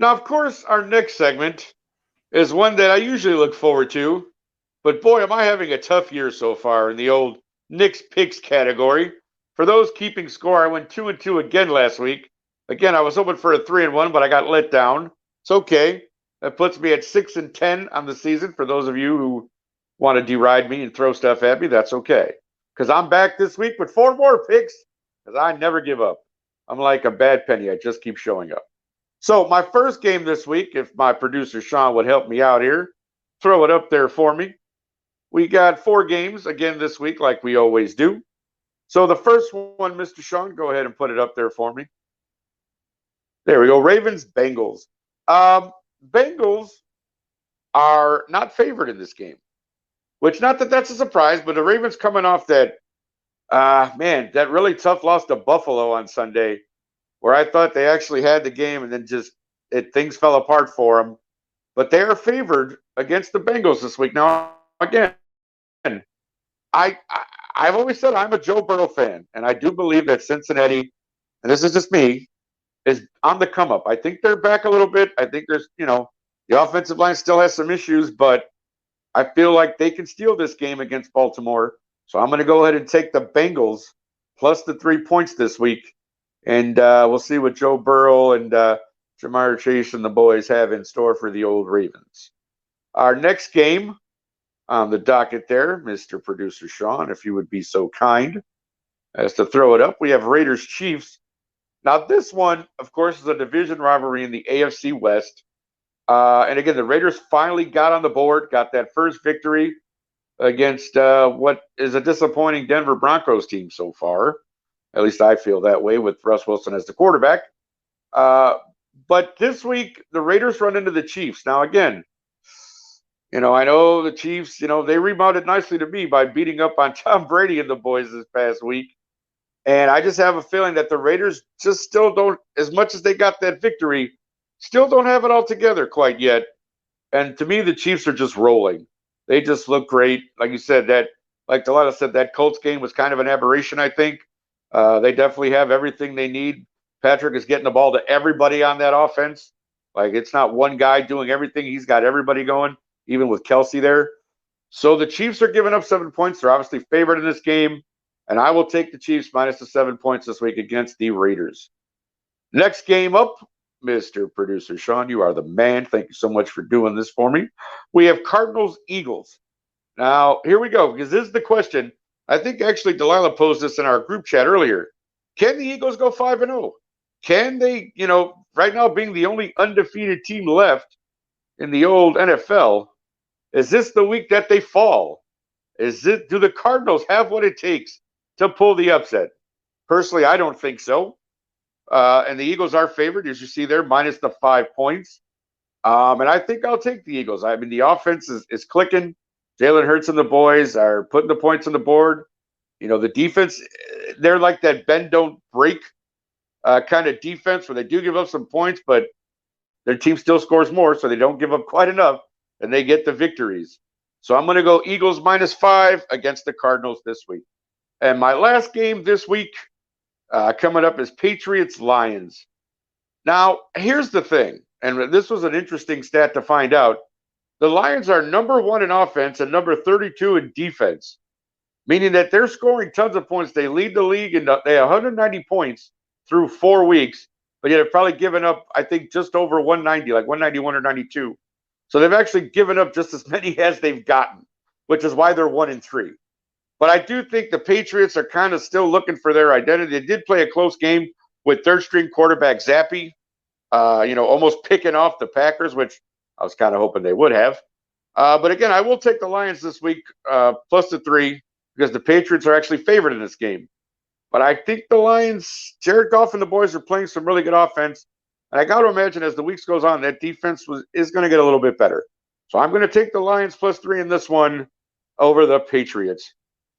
Now, of course, our next segment is one that I usually look forward to, but boy, am I having a tough year so far in the old Knicks picks category. For those keeping score, I went 2-2 again last week. Again, I was hoping for a 3-1, but I got let down. It's okay. That puts me at 6-10 on the season. For those of you who want to deride me and throw stuff at me, that's okay. Because I'm back this week with 4 more picks. Because I never give up. I'm like a bad penny. I just keep showing up. So my first game this week, if my producer Sean would help me out here, throw it up there for me. We got 4 games again this week, like we always do. So the first one, Mr. Sean, go ahead and put it up there for me. There we go. Ravens, Bengals. Um, Bengals are not favored in this game, which not that that's a surprise, but the Ravens coming off that, man, that really tough loss to Buffalo on Sunday, where I thought they actually had the game and then just things fell apart for them. But they are favored against the Bengals this week. Now, again, I I've always said I'm a Joe Burrow fan, and I do believe that Cincinnati, and this is just me, is on the come up. I think they're back a little bit. I think the offensive line still has some issues, but I feel like they can steal this game against Baltimore. So I'm going to go ahead and take the Bengals plus the 3 points this week, and we'll see what Joe Burrow and Jamar Chase and the boys have in store for the old Ravens. Our next game on the docket there, Mr. Producer Sean, if you would be so kind as to throw it up. We have Raiders Chiefs. Now, this one, of course, is a division rivalry in the AFC West. And again, the Raiders finally got on the board, got that first victory against what is a disappointing Denver Broncos team so far. At least I feel that way with Russ Wilson as the quarterback. But this week, the Raiders run into the Chiefs. Now, again, I know the Chiefs, they rebounded nicely to me by beating up on Tom Brady and the boys this past week. And I just have a feeling that the Raiders just still don't, as much as they got that victory, still don't have it all together quite yet. And to me, the Chiefs are just rolling. They just look great. Like you said, like Delata said, that Colts game was kind of an aberration, I think. They definitely have everything they need. Patrick is getting the ball to everybody on that offense. Like, it's not one guy doing everything. He's got everybody going, even with Kelsey there. So the Chiefs are giving up 7 points. They're obviously favored in this game. And I will take the Chiefs minus the 7 points this week against the Raiders. Next game up, Mr. Producer Sean, you are the man. Thank you so much for doing this for me. We have Cardinals Eagles. Now, here we go, because this is the question. I think actually Delilah posed this in our group chat earlier. Can the Eagles go 5-0? Can they, right now being the only undefeated team left in the old NFL, is this the week that they fall? Do the Cardinals have what it takes to pull the upset? Personally, I don't think so. And the Eagles are favored, as you see there, minus the 5 points. And I think I'll take the Eagles. I mean, the offense is clicking. Jalen Hurts and the boys are putting the points on the board. The defense, they're like that bend, don't break kind of defense where they do give up some points, but their team still scores more, so they don't give up quite enough, and they get the victories. So I'm going to go Eagles minus 5 against the Cardinals this week. And my last game this week coming up is Patriots-Lions. Now, here's the thing, and this was an interesting stat to find out. The Lions are number 1 in offense and number 32 in defense, meaning that they're scoring tons of points. They lead the league, and they have 190 points through 4 weeks, but yet have probably given up, I think, just over 190, like 191 or 92. So they've actually given up just as many as they've gotten, which is why they're 1-3. But I do think the Patriots are kind of still looking for their identity. They did play a close game with third-string quarterback Zappe, almost picking off the Packers, which I was kind of hoping they would have. But again, I will take the Lions this week, plus the 3, because the Patriots are actually favored in this game. But I think the Lions, Jared Goff and the boys are playing some really good offense. And I got to imagine as the weeks goes on, that defense is going to get a little bit better. So I'm going to take the Lions plus 3 in this one over the Patriots.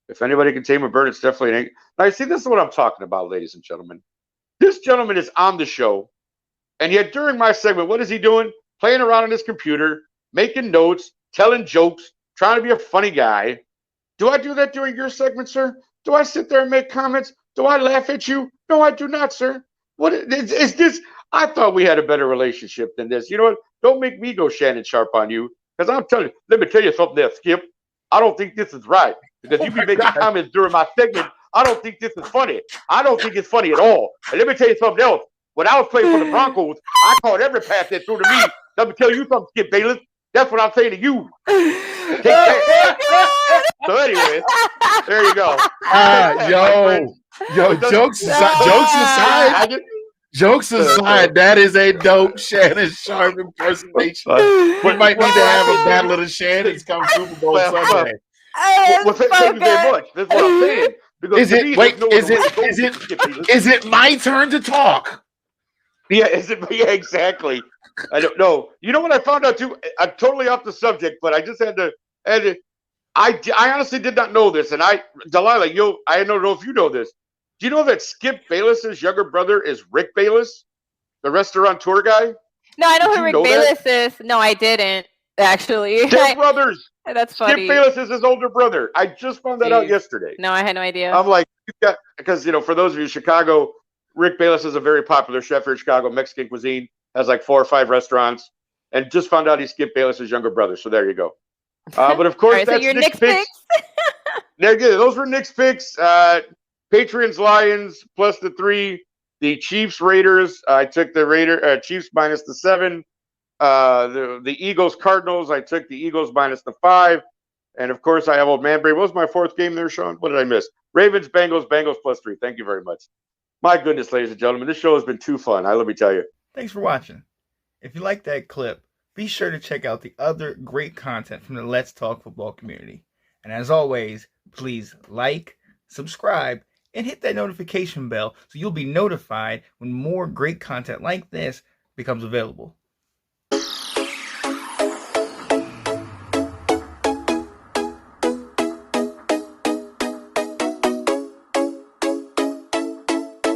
If anybody can tame a bird, it's definitely an. Now, see, this is what I'm talking about, ladies and gentlemen. This gentleman is on the show, and yet during my segment, what is he doing? Playing around on his computer, making notes, telling jokes, trying to be a funny guy. Do I do that during your segment, sir? Do I sit there and make comments? Do I laugh at you? No, I do not, sir. What is this? I thought we had a better relationship than this. You know what? Don't make me go Shannon Sharp on you because I'm telling you. Let me tell you something there, Skip. I don't think this is right because Oh you be my making God. comments during my segment. I don't think this is funny. I don't think it's funny at all. And let me tell you something else. When I was playing for the Broncos, I caught every pass that threw to me. Let me tell you something, Skip Bayless. That's what I'm saying to you. Take that. So anyway, there you go. Take that, my friend. Jokes I aside, just, jokes aside, that is a dope Shannon Sharp impersonation. We might need to have a battle of the Shannons come Super Bowl Sunday. Well, thank you very much. That's what I'm saying. Because to me, there's no other way to go, Mr. Skip Bayless. Is it my turn to talk? Yeah, yeah, exactly. I don't know. You know what I found out too? I'm totally off the subject, but I just had to I honestly did not know this, and Delilah, I don't know if you know this. Do you know that Skip Bayless's younger brother is Rick Bayless, the restaurateur guy? No, I know Did who you Rick know that? Bayless is. No, I didn't actually. They're brothers. That's Skip funny. Bayless is his older brother. I just found that out Jeez. yesterday. No, I had no idea. I'm like, because for those of you in Chicago, Rick Bayless is a very popular chef here in Chicago, Mexican cuisine, has like 4 or 5 restaurants, and just found out he's Skip Bayless's younger brother. So there you go. But of course, All right, that's so your Nick's Knicks picks. They're good. Those were Nick's picks. Patriots, Lions plus the 3. The Chiefs, Raiders. I took the Chiefs minus the 7. The Eagles, Cardinals. I took the Eagles minus the 5. And of course, I have old man Brave. What was my 4th game there, Sean? What did I miss? Ravens, Bengals, Bengals plus 3. Thank you very much. My goodness, ladies and gentlemen, this show has been too fun. Let me tell you. Thanks for watching. If you liked that clip, be sure to check out the other great content from the Let's Talk Football community. And as always, please like, subscribe, and hit that notification bell so you'll be notified when more great content like this becomes available.